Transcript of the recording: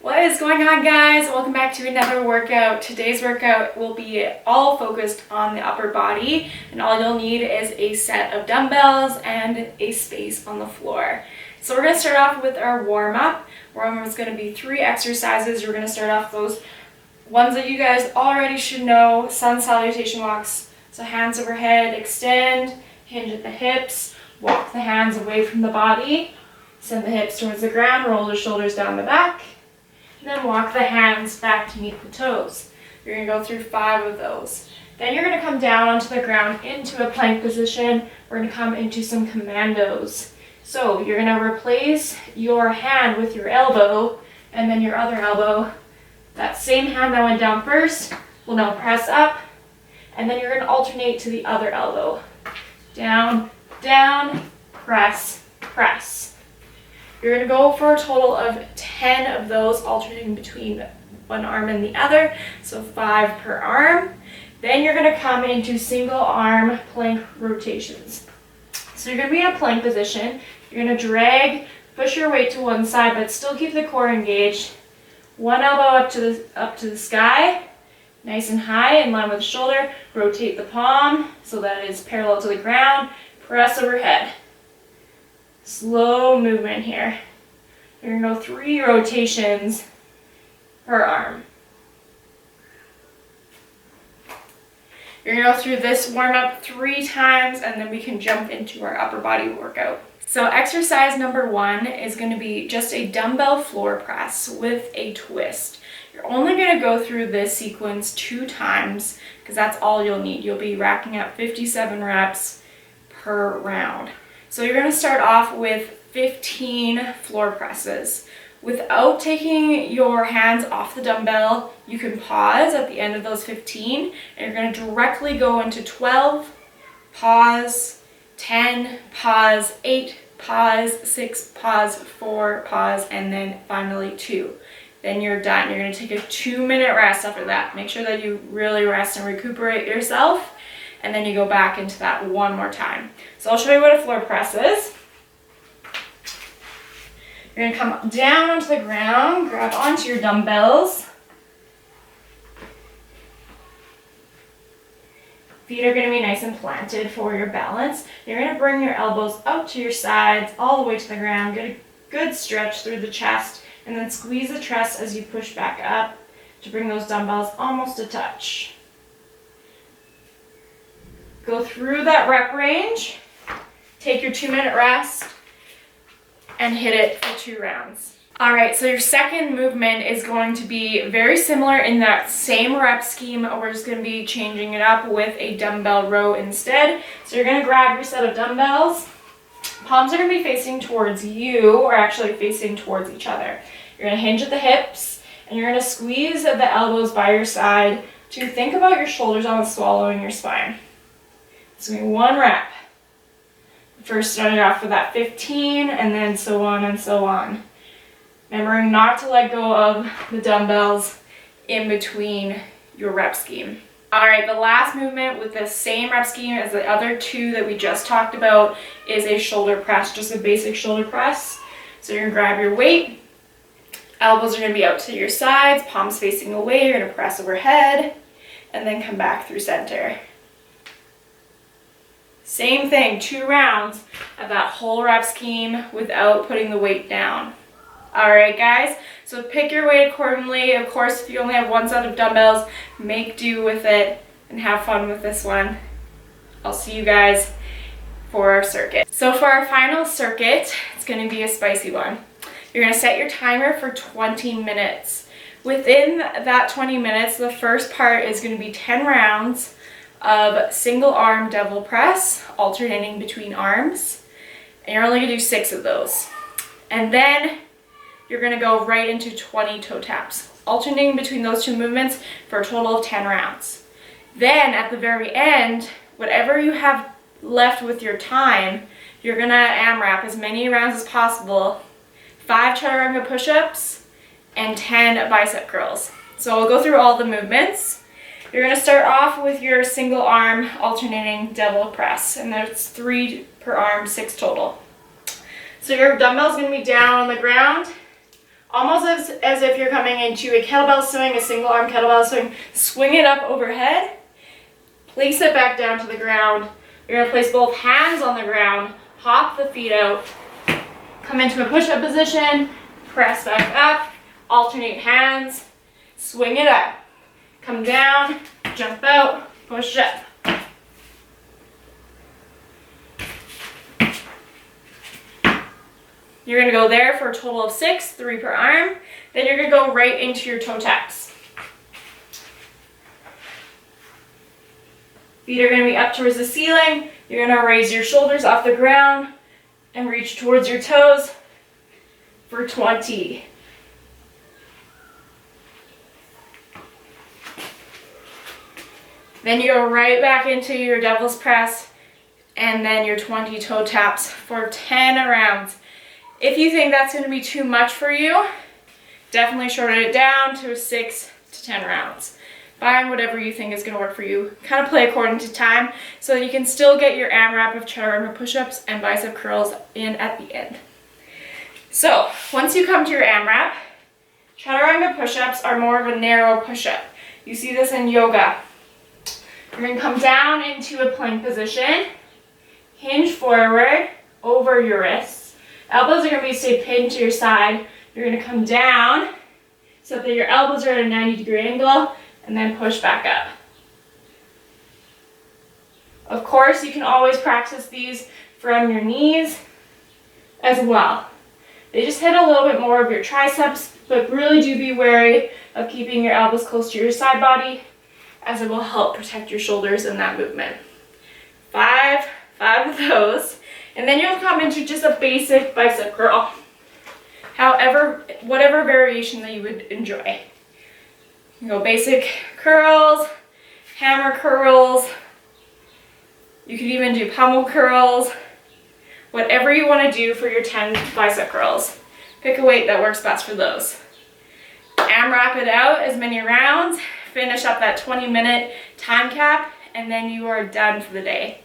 What is going on, guys? Welcome back to another workout. Today's workout will be all focused on the upper body, and all you'll need is a set of dumbbells and a space on the floor. So we're going to start off with our warm-up. Warm-up is going to be 3 exercises. We're going to start off those ones that you guys already should know. Sun Salutation Walks. So hands overhead, extend, hinge at the hips, walk the hands away from the body, send the hips towards the ground, roll the shoulders down the back. And then walk the hands back to meet the toes. You're going to go through 5 of those. Then you're going to come down onto the ground into a plank position. We're going to come into some commandos. So you're going to replace your hand with your elbow and then your other elbow. That same hand that went down first will now press up, and then you're going to alternate to the other elbow. Down, down, press, press. You're going to go for a total of 10 of those, alternating between one arm and the other, so 5 per arm. Then you're going to come into single arm plank rotations. So you're going to be in a plank position. You're going to drag, push your weight to one side, but still keep the core engaged. One elbow up to the sky, nice and high, in line with the shoulder. Rotate the palm so that it's parallel to the ground. Press overhead. Slow movement here. You're going to go 3 rotations per arm. You're going to go through this warm-up 3 times, and then we can jump into our upper body workout. So exercise number 1 is going to be just a dumbbell floor press with a twist. You're only going to go through this sequence 2 times because that's all you'll need. You'll be racking up 57 reps per round. So you're going to start off with 15 floor presses. Without taking your hands off the dumbbell, you can pause at the end of those 15, and you're going to directly go into 12, pause, 10, pause, 8, pause, 6, pause, 4, pause, and then finally 2. Then you're done. You're going to take a 2-minute rest after that. Make sure that you really rest and recuperate yourself. And then you go back into that one more time. So I'll show you what a floor press is. You're going to come down onto the ground, grab onto your dumbbells. Feet are going to be nice and planted for your balance. You're going to bring your elbows out to your sides, all the way to the ground. Get a good stretch through the chest, and then squeeze the chest as you push back up to bring those dumbbells almost a touch. Go through that rep range, take your 2-minute rest, and hit it for 2 rounds. All right, so your second movement is going to be very similar in that same rep scheme. We're just going to be changing it up with a dumbbell row instead. So you're going to grab your set of dumbbells. Palms are going to be facing towards you, or actually facing towards each other. You're going to hinge at the hips, and you're going to squeeze at the elbows by your side to think about your shoulders almost swallowing your spine. It's going to be 1 rep. First starting off with that 15, and then so on and so on. Remembering not to let go of the dumbbells in between your rep scheme. All right, the last movement with the same rep scheme as the other 2 that we just talked about is a shoulder press, just a basic shoulder press. So you're going to grab your weight. Elbows are going to be out to your sides, palms facing away. You're going to press overhead, and then come back through center. Same thing, 2 rounds of that whole rep scheme without putting the weight down. All right, guys, so pick your weight accordingly. Of course, if you only have 1 set of dumbbells, make do with it and have fun with this one. I'll see you guys for our circuit. So for our final circuit, it's going to be a spicy one. You're going to set your timer for 20 minutes. Within that 20 minutes, the first part is going to be 10 rounds of single arm devil press, alternating between arms. And you're only going to do 6 of those. And then you're going to go right into 20 toe taps, alternating between those 2 movements for a total of 10 rounds. Then at the very end, whatever you have left with your time, you're going to AMRAP as many rounds as possible, 5 chaturanga push-ups and 10 bicep curls. So we'll go through all the movements. You're going to start off with your single arm alternating devil press, and that's 3 per arm, 6 total. So your dumbbell's going to be down on the ground. almost as if you're coming into a kettlebell swing, a single arm kettlebell swing. Swing it up overhead, place it back down to the ground. You're gonna place both hands on the ground, hop the feet out, come into a push-up position, press back up, alternate hands, swing it up, come down, jump out, push up. You're gonna go there for a total of 6, 3 per arm. Then you're gonna go right into your toe taps. Feet are gonna be up towards the ceiling. You're gonna raise your shoulders off the ground and reach towards your toes for 20. Then you go right back into your devil's press and then your 20 toe taps for 10 rounds. If you think that's going to be too much for you, definitely shorten it down to 6 to 10 rounds. Find whatever you think is going to work for you. Kind of play according to time so that you can still get your AMRAP of chaturanga push-ups and bicep curls in at the end. So once you come to your AMRAP, chaturanga push-ups are more of a narrow push-up. You see this in yoga. You're going to come down into a plank position, hinge forward over your wrists. Elbows are going to be stay pinned to your side. You're going to come down so that your elbows are at a 90-degree angle and then push back up. Of course, you can always practice these from your knees as well. They just hit a little bit more of your triceps, but really do be wary of keeping your elbows close to your side body as it will help protect your shoulders in that movement. 5 of those. And then you'll come into just a basic bicep curl. However, whatever variation that you would enjoy. You go basic curls, hammer curls. You could even do pummel curls. Whatever you want to do for your 10 bicep curls. Pick a weight that works best for those. AMRAP it out as many rounds. Finish up that 20-minute time cap, and then you are done for the day.